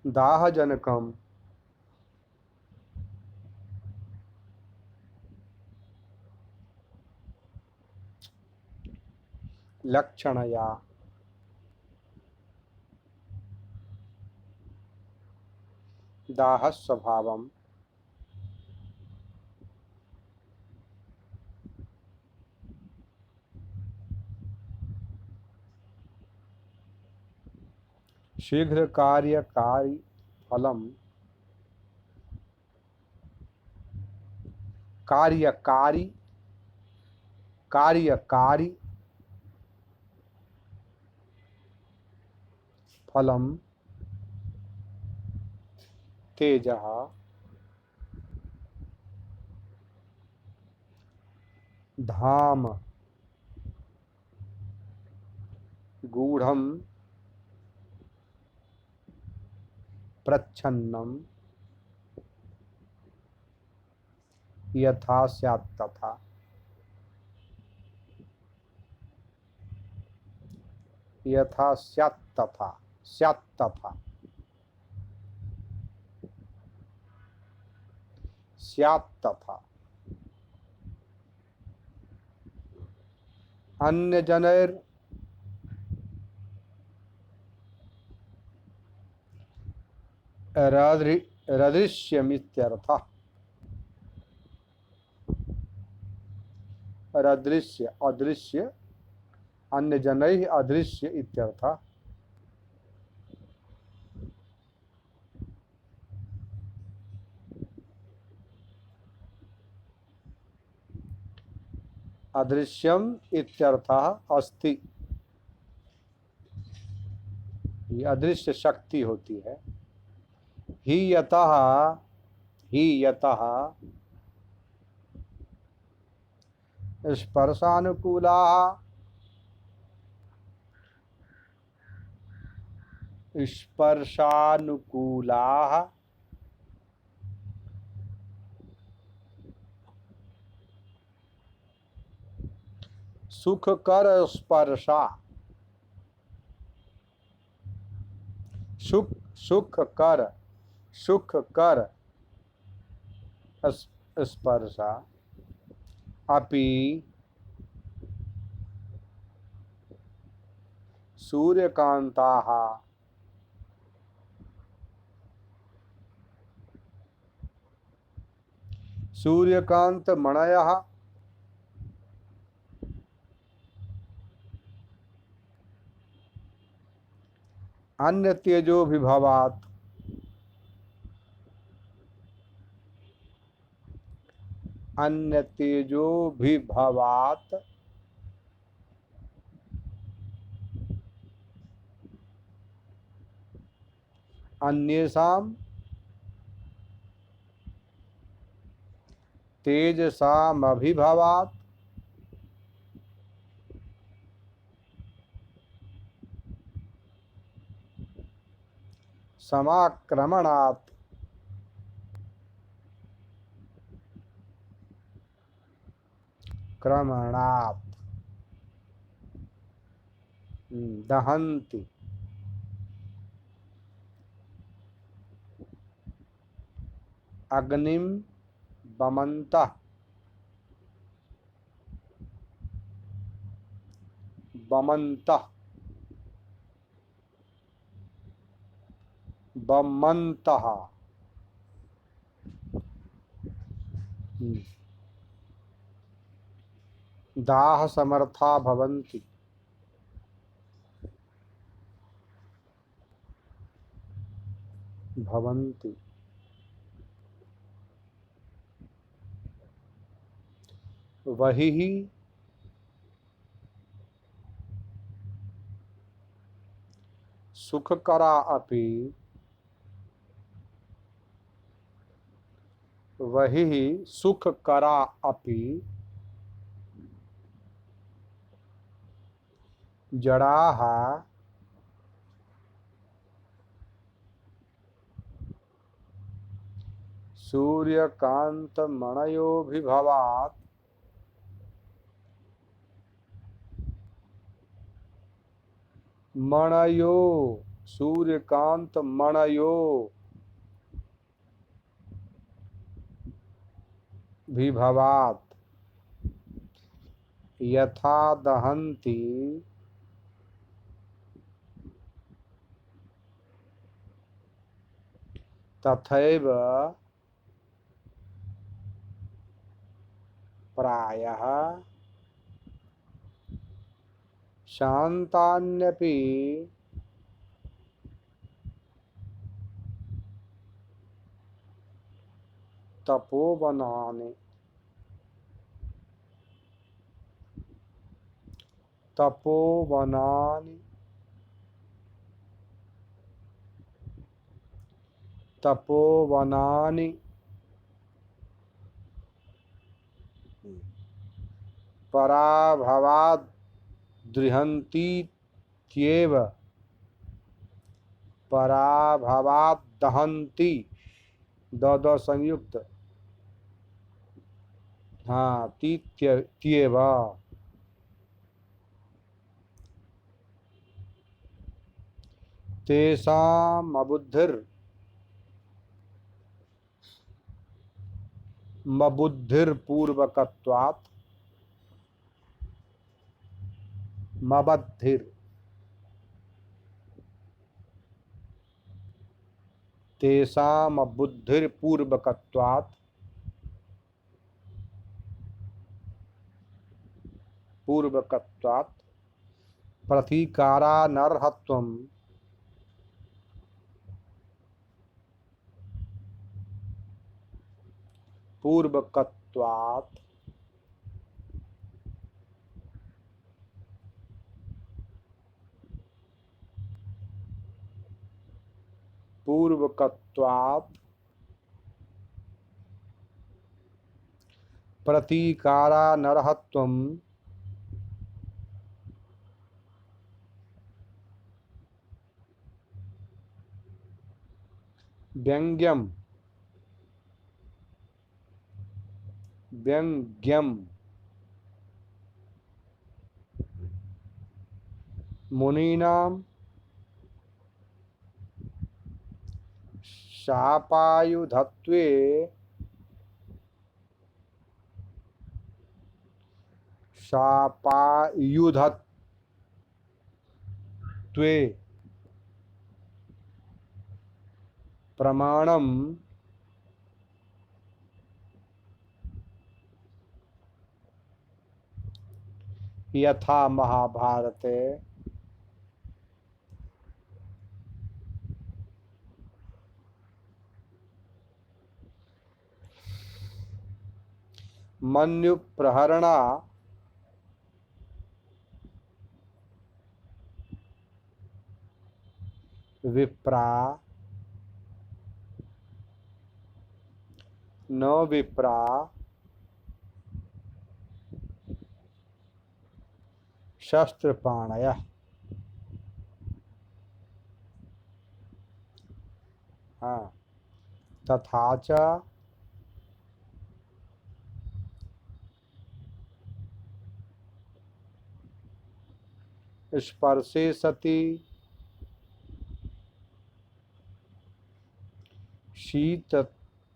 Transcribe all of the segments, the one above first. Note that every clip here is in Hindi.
दाहजनकम् लक्षणया दाहस्वभावम् शीघ्र कार्यकारी फलम् कार्यकारी कार्यकारी फलम् तेजः धाम गूढ़म् प्रच्छन्नम् यथा स्यात् तथा यथा स्यात् तथा स्यात् तथा स्यात् तथा अन्यजनैर् रदृश्यमित्यर्थः रदृश्य अदृश्य अन्यजनैः अदृश्य इत्यर्थः अदृश्यम इत्यर्थः अस्ति। ये अदृश्य शक्ति होती है। ही यतः स्पर्शानुकूलाः स्पर्शानुकूलाः सुखकर स्पर्शा सुखकर स्पर्शा अपि सूर्यकान्ताः सूर्यकान्तमणयः अन्यतेजोभिभवात् अन्यतेजोभिभवात् अन्येषां तेजसामभिभवात् समाक्रमणात् क्रमणात् दहन्ति अग्निं वमन्तः वमन्तः वमन्तः दाह समर्था भवन्ति भवन्ति वही सुखकरा अपि वही सुखकरा अपि जड़ाः सूर्यकान्तमणयोभिभवात् मणयो सूर्यकांत मणयो विभवात यथा दहन्ति तथैव प्रायः शान्तान्यपि तपोवनानि तपोवनानि तपोवनानि पराभवाद् दृहन्तीत्येव पराभवाद् दहन्ति द संयुक्त हाँ तीत्येव तेषाम् मबुद्धिर्पूर्वकत्वात् मबद्धिर तेषाम् बुद्धिर्पूर्वकत्वात् प्रतीकारानर्हत्वम् पूर्वकत्वात् प्रतीकारानर्हत्वम् व्यंग्यम मुनीनां शापायुधत्वे प्रमाणम यथा महाभारते मन्यु प्रहरणा विप्रा न विप्रा शस्त्रपाणयः हाँ तथा च स्पर्शे सति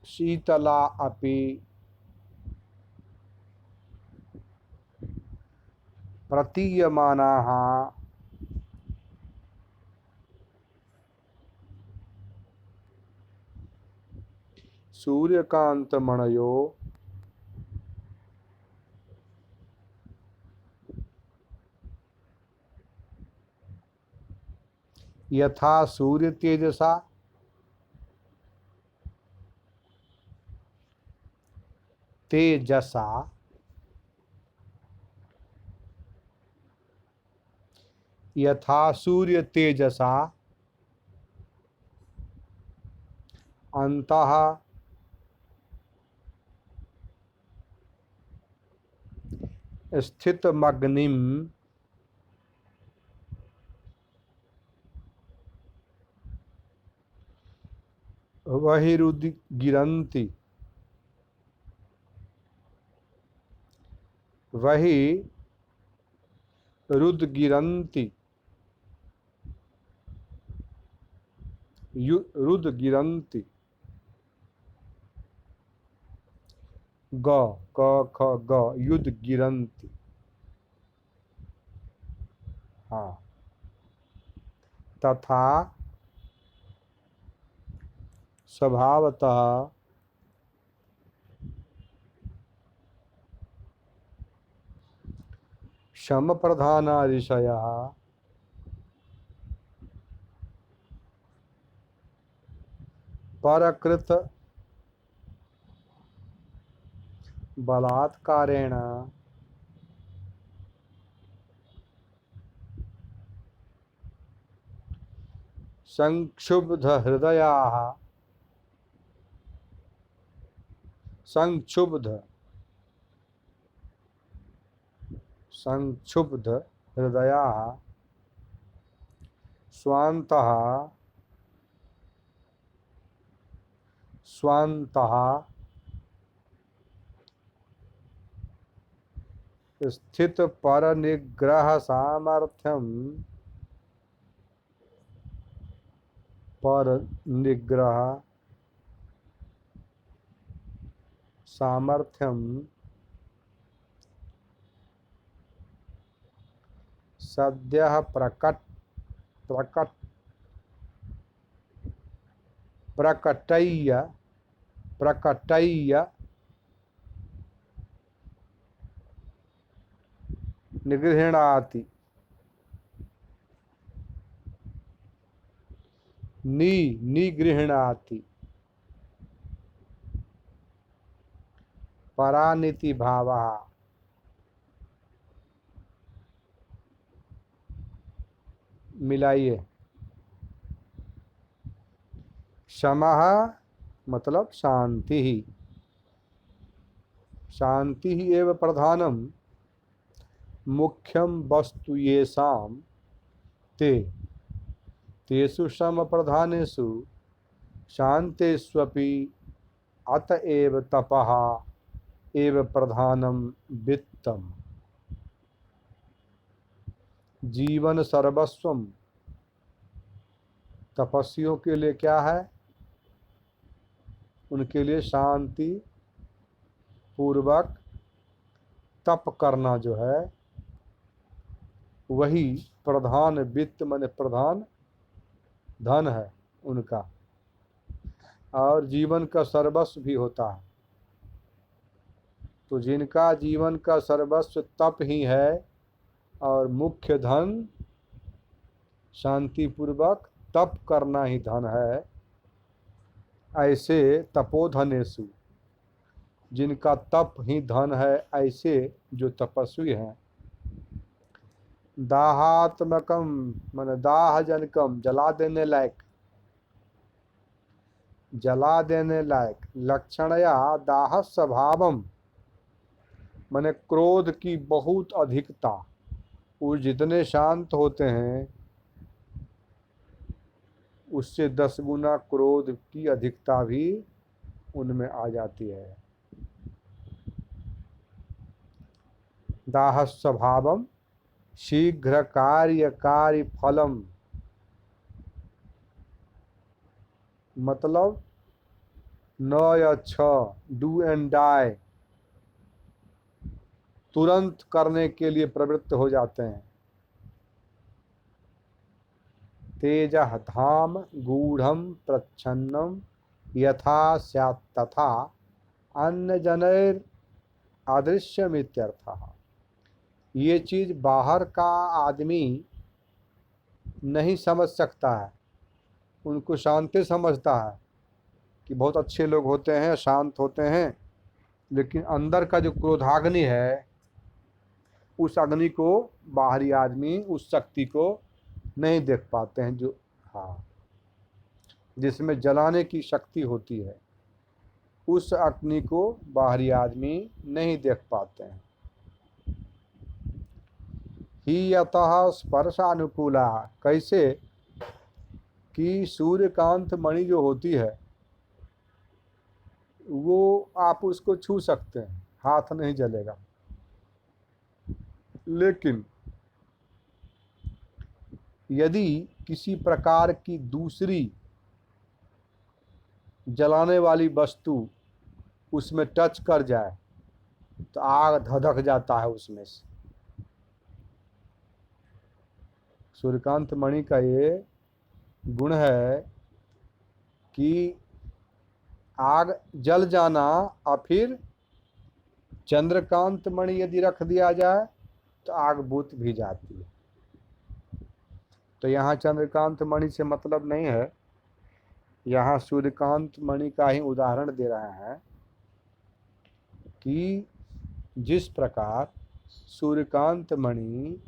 शीतला अपि प्रतीयमानाः सूर्यकांतमणयो यथा सूर्य तेजसा यथा सूर्य तेजसा अंतः स्थितमग्निं बहिरुद्गिरन्ति रुद्गिरन्ति। ग क ख ग युद्गिरन्ति। हाँ। तथा स्वभावतः समप्रधाना ऋषयः परकृत बलात्कारेण संक्षुब्ध हृदयाः संक्षुब्ध हृदयाः स्वान्तः स्थित परनिग्रह सामर्थ्यम सद्यः प्रकटय्य निगृह्णाति। निगृह्णाति परानिति भावः। मिलाइए। शमः मतलब शांति ही। शांति ही एव प्रधानम मुख्यम वस्तु येषां तेषु सम प्रधानेषु शांतेष्वपि अतएव तपः एव प्रधानम वित्तम। जीवन सर्वस्वम। तपस्वियों के लिए क्या है? उनके लिए शांति पूर्वक तप करना जो है वही प्रधान वित्त माने प्रधान धन है उनका, और जीवन का सर्वस्व भी होता है। तो जिनका जीवन का सर्वस्व तप ही है और मुख्य धन शांति पूर्वक तप करना ही धन है, ऐसे तपोधनेषु, जिनका तप ही धन है, ऐसे जो तपस्वी हैं, दाहात्मकम माने दाहजनकम जला देने लायक लक्षणया दाह स्वभावम माने क्रोध की बहुत अधिकता। वो जितने शांत होते हैं उससे 10 गुना क्रोध की अधिकता भी उनमें आ जाती है। दाह स्वभावम शीघ्र कार्यकारी फलम मतलब न या छ डू एंड डाई तुरंत करने के लिए प्रवृत्त हो जाते हैं। तेजः धाम गूढ़म प्रच्छन्नम यथा स्यात् तथा अन्य जनैर अदृश्यमित्यर्थः। ये चीज बाहर का आदमी नहीं समझ सकता है। उनको शांति समझता है कि बहुत अच्छे लोग होते हैं, शांत होते हैं, लेकिन अंदर का जो क्रोधाग्नि है उस अग्नि को बाहरी आदमी उस शक्ति को नहीं देख पाते हैं। जो हाँ जिसमें जलाने की शक्ति होती है उस अग्नि को बाहरी आदमी नहीं देख पाते हैं। ही यतः स्पर्शानुकूला कैसे कि सूर्यकांत मणि जो होती है वो आप उसको छू सकते हैं, हाथ नहीं जलेगा, लेकिन यदि किसी प्रकार की दूसरी जलाने वाली वस्तु उसमें टच कर जाए तो आग धधक जाता है उसमें से। सूर्यकांत मणि का ये गुण है कि आग जल जाना, और फिर चंद्रकांत मणि यदि रख दिया जाए तो आग बुझ भी जाती है। तो यहाँ चंद्रकांत मणि से मतलब नहीं है, यहाँ सूर्यकांत मणि का ही उदाहरण दे रहे हैं कि जिस प्रकार सूर्यकांत मणि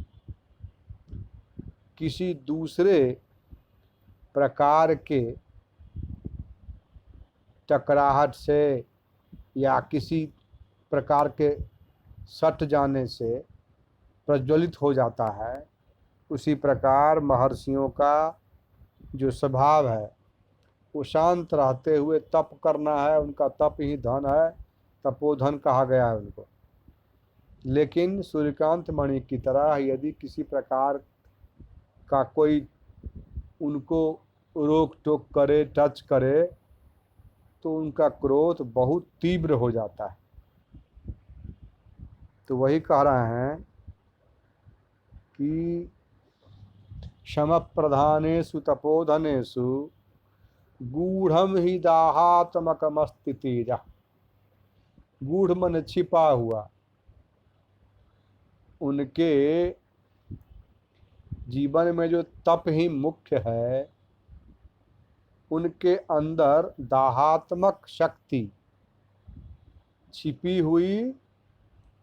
किसी दूसरे प्रकार के टकराहट से या किसी प्रकार के सट जाने से प्रज्वलित हो जाता है, उसी प्रकार महर्षियों का जो स्वभाव है वो शांत रहते हुए तप करना है। उनका तप ही धन है, तपोधन कहा गया है उनको। लेकिन सूर्यकांत मणि की तरह यदि किसी प्रकार का कोई उनको रोक टोक करे, टच करे, तो उनका क्रोध बहुत तीव्र हो जाता है। तो वही कह रहे हैं कि शम प्रधानेषु तपोधनेषु गूढ़म ही दाहात्मकमस्ति तेज। गूढ़ मन छिपा हुआ, उनके जीवन में जो तप ही मुख्य है, उनके अंदर दाहात्मक शक्ति छिपी हुई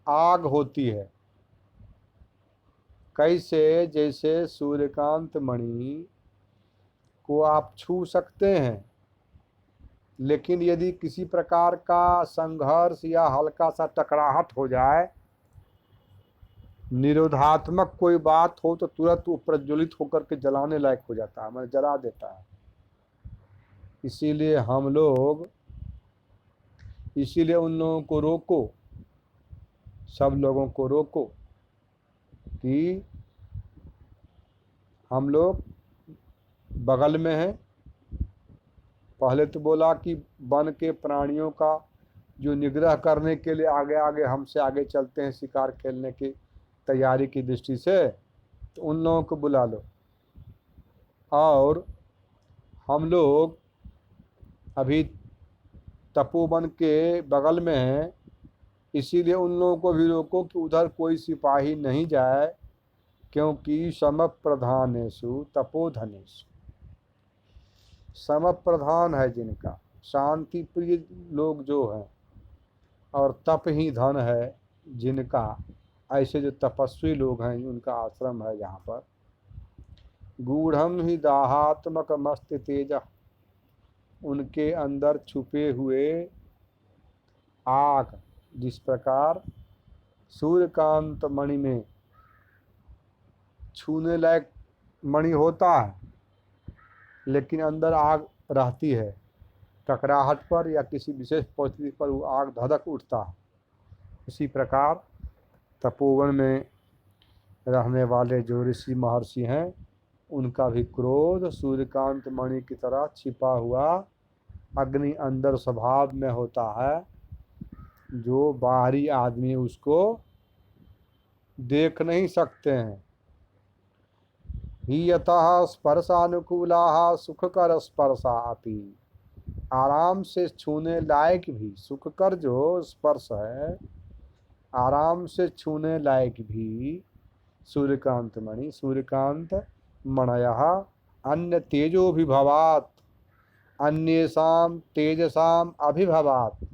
आग होती है। कैसे? जैसे सूर्यकांत मणि को आप छू सकते हैं, लेकिन यदि किसी प्रकार का संघर्ष या हल्का सा टकराहट हो जाए, निरोधात्मक कोई बात हो, तो तुरंत वो प्रज्वलित होकर के जलाने लायक हो जाता है, मतलब जला देता है। इसीलिए हम लोग, इसीलिए उन लोगों को रोको, सब लोगों को रोको कि हम लोग बगल में हैं। पहले तो बोला कि वन के प्राणियों का जो निग्रह करने के लिए आगे आगे हमसे आगे चलते हैं शिकार खेलने की तैयारी की दृष्टि से, तो उन लोगों को बुला लो। और हम लोग अभी तपोवन के बगल में हैं, इसीलिए उन लोगों को भी रोको कि उधर कोई सिपाही नहीं जाए, क्योंकि सम प्रधानेषु तपोधनेषु, सम प्रधान है जिनका, शांति प्रिय लोग जो हैं, और तप ही धन है जिनका, ऐसे जो तपस्वी लोग हैं उनका आश्रम है जहाँ पर। गूढ़म ही दाहात्मक मस्त तेज, उनके अंदर छुपे हुए आग, जिस प्रकार सूर्यकांत मणि में छूने लायक मणि होता है, लेकिन अंदर आग रहती है, टकराहट पर या किसी विशेष परिस्थिति पर वो आग धधक उठता है। इसी प्रकार तपोवन में रहने वाले जो ऋषि महर्षि हैं, उनका भी क्रोध सूर्यकांत मणि की तरह छिपा हुआ अग्नि अंदर स्वभाव में होता है, जो बाहरी आदमी उसको देख नहीं सकते हैं। ही यतः स्पर्शानुकूला सुखकर स्पर्शा अपि, आराम से छूने लायक भी, सुखकर जो स्पर्श है, आराम से छूने लायक भी सूर्यकांत मणि, सूर्यकांत मणयः अन्य तेजोभिभवात्, अन्येषां तेजसाम अभिभवात्।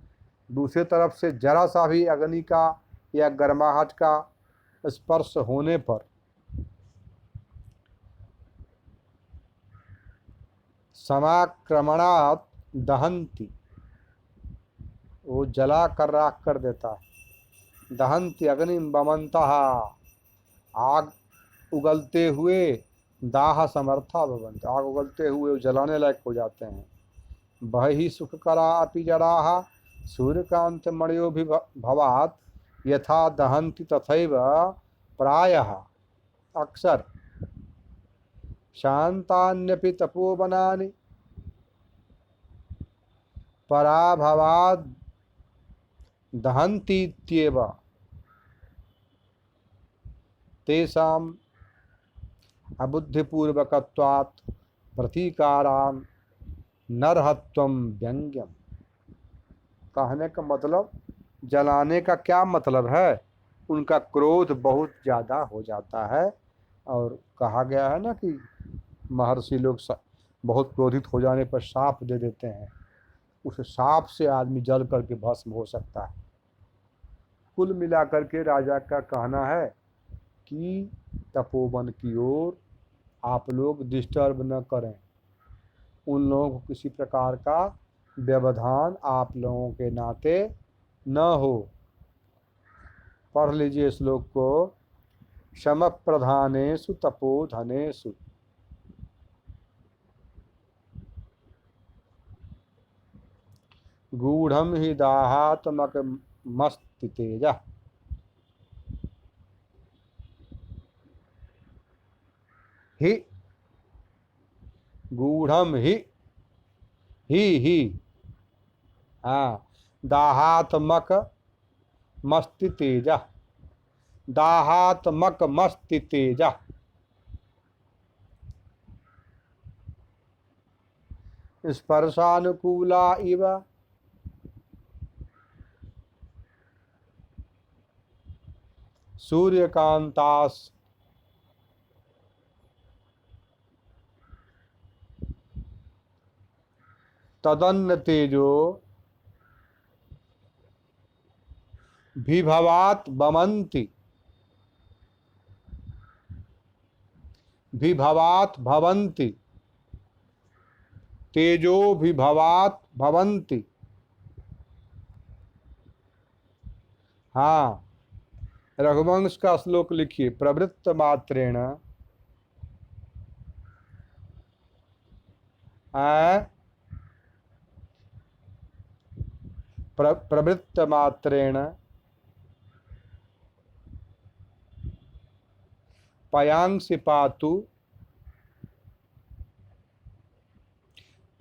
दूसरी तरफ से जरा सा भी अग्नि का या गर्माहट का स्पर्श होने पर समाक्रमणात् दहंती, वो जला कर राख कर देता है। दहंती अग्नि बमंतः, आग उगलते हुए, दाह समर्था भवंत, आग उगलते हुए वो जलाने लायक हो जाते हैं। वह ही सुख करा अपि जड़ाः सूर्यकांत मणयो भी भवात, यथा दहंती तथैव प्रायः अक्सर शांतान्यपि तपोवनानि। पराभवाद दहन्तीत्येव तेषाम् अबुद्धिपूर्वकत्वात् प्रतीकारान् नरहत्वम व्यंग्यम। कहने का मतलब, जलाने का क्या मतलब है, उनका क्रोध बहुत ज़्यादा हो जाता है। और कहा गया है ना कि महर्षि लोग बहुत क्रोधित हो जाने पर शाप दे देते हैं, उस शाप से आदमी जल करके भस्म हो सकता है। कुल मिलाकर के राजा का कहना है कि तपोवन की ओर आप लोग डिस्टर्ब न करें, उन लोगों को किसी प्रकार का व्यवधान आप लोगों के नाते न हो। पढ़ लीजिए श्लोक को। शम प्रधानेषु तपोधनेषु गूढ़म हि दाहात्मकमस्ति तेजः। हि गूढ़म ही हाँ, दाहात्मक मस्ति तेजः, दाहात्मक मस्ति तेजः। स्पर्शानुकूला इव सूर्यकांतास तदन्न तेजो विभवात भवन्ति, विभवात भवन्ति, तेजो विभवात भवन्ति। हाँ, रघुवंश का श्लोक लिखिए। प्रवृत्त मात्रेण प्रवृत्त मात्रेण पयांसि पातु,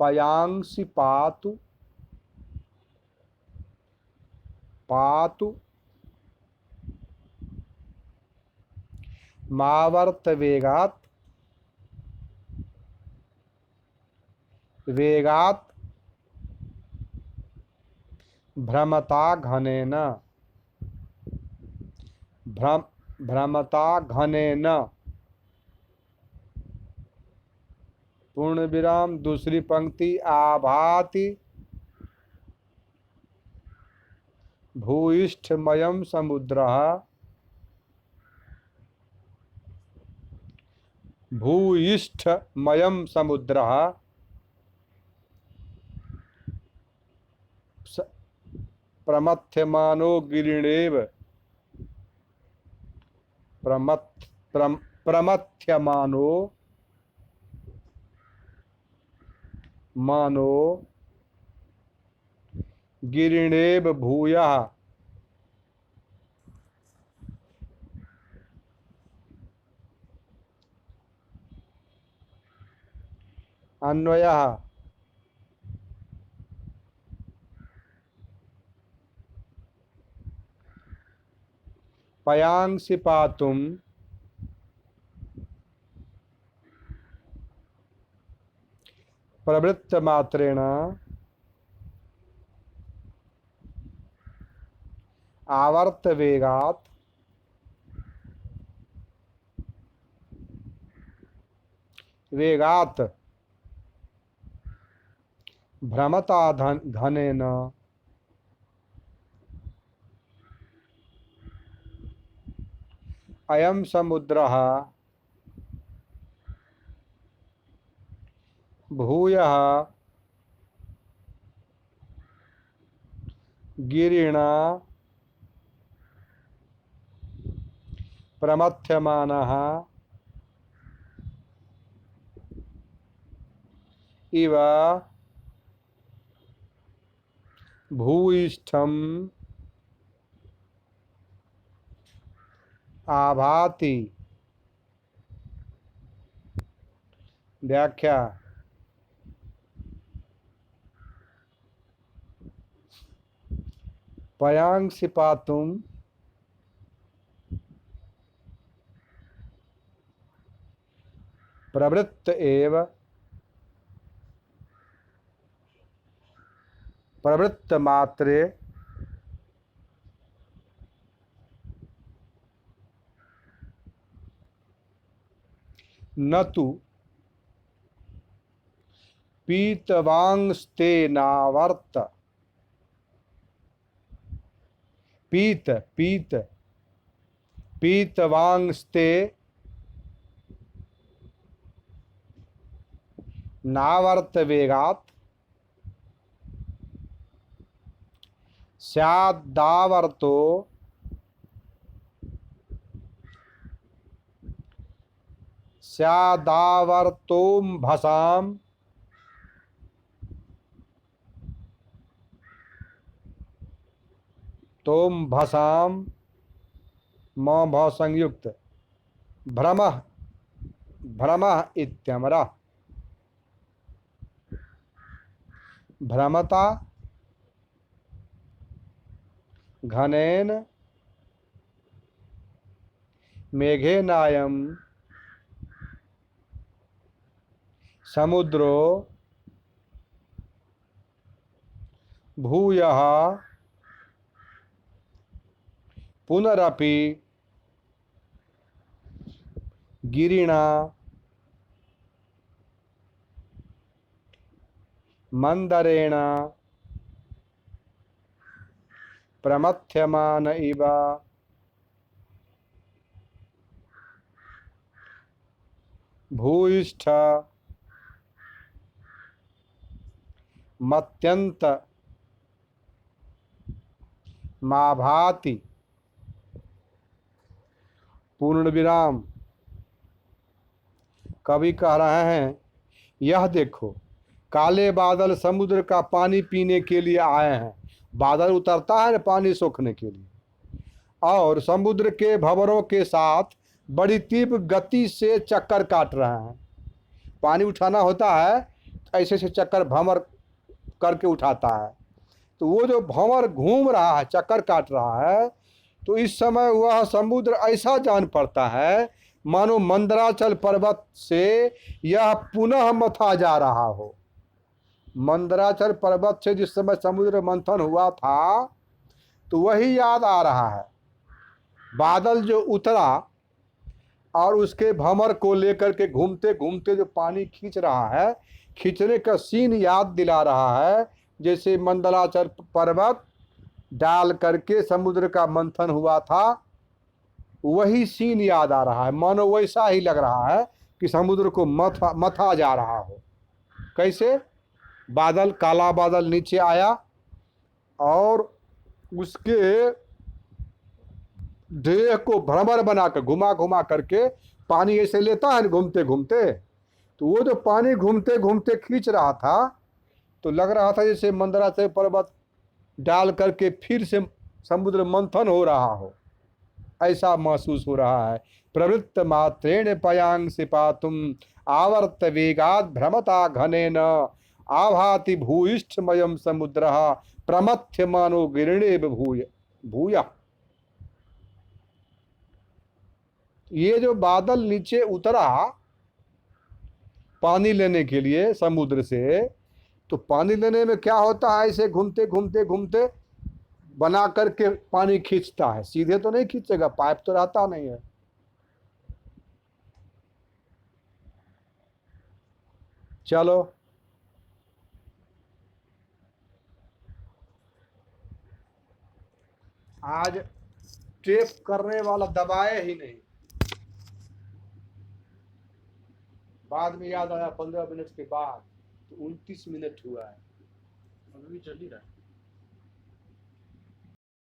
पयांसि पातु, पातु मावर्त वेगात, वेगात भ्रमता घनेन, भ्रमता घनेन। पूर्ण विराम, दूसरी पंक्ति। आभाति भूयिष्ठमयं समुद्रः, भूयिष्ठमयं समुद्रः प्रमथ्यमानो गिरिणेव, प्रमथ्यमानो मानो गिरिणेव भूयः। अन्वयः पयांसि पातुम प्रवृत्त मात्रेण आवर्त वेगात वेगात भ्रमता घनेन अयं समुद्रः भूयः गिरिणा प्रमथ्यमानः इव भूयिष्ठम आभाति। व्याख्या। पयांसि पातुम प्रवृत्त एव प्रवृत्त मात्रे न तु पीतवांस्ते नावर्त पीत पीत पीतवांस्ते नावर्त वेगात् स्यादावर्तो स्यादावर्तोम्भसाम तोम्भसाम म भ संयुक्त भ्रमः भ्रमः इत्यमरः भ्रमता घनेन मेघेनायं समुद्रो भूयः पुनरपि गिरिणा मंदरेण प्रमथ्यमान इव भूयिष्ठ मत्यंत माभाति पूर्ण विराम। कवि कह रहे हैं, यह देखो काले बादल समुद्र का पानी पीने के लिए आए हैं। बादल उतरता है पानी सोखने के लिए, और समुद्र के भंवरों के साथ बड़ी तीव्र गति से चक्कर काट रहे हैं। पानी उठाना होता है तो ऐसे से चक्कर भंवर करके उठाता है। तो वो जो भंवर घूम रहा है, चक्कर काट रहा है, तो इस समय वह समुद्र ऐसा जान पड़ता है मानो मंदराचल पर्वत से यह पुनः मथा जा रहा हो। मंदराचल पर्वत से जिस समय समुद्र मंथन हुआ था तो वही याद आ रहा है। बादल जो उतरा और उसके भंवर को लेकर के घूमते घूमते जो पानी खींच रहा है, खींचने का सीन याद दिला रहा है, जैसे मंदराचल पर्वत डाल करके समुद्र का मंथन हुआ था, वही सीन याद आ रहा है। मानो वैसा ही लग रहा है कि समुद्र को मथा जा रहा हो। कैसे? बादल, काला बादल नीचे आया और उसके देह को भ्रमर बनाकर घुमा घुमा करके पानी ऐसे लेता है घूमते घूमते, तो वो जो पानी घूमते घूमते खींच रहा था तो लग रहा था जैसे मंदराचल पर्वत डाल करके फिर से समुद्र मंथन हो रहा हो, ऐसा महसूस हो रहा है। प्रवृत्त मात्रेण पयांसि पातुम आवर्त वेगात् भ्रमता घनेन आभाति भूयिष्ठमयं समुद्रः प्रमथ्यमानो गिरिणेव भूय। ये जो बादल नीचे उतरा पानी लेने के लिए समुद्र से, तो पानी लेने में क्या होता है, ऐसे घूमते घूमते घूमते बना करके पानी खींचता है। सीधे तो नहीं खींचेगा, पाइप तो रहता नहीं है। चलो आज टेप करने वाला दबाए ही नहीं, बाद में याद आया 15 मिनट के बाद, तो 29 मिनट हुआ है, अभी चल ही रहा है।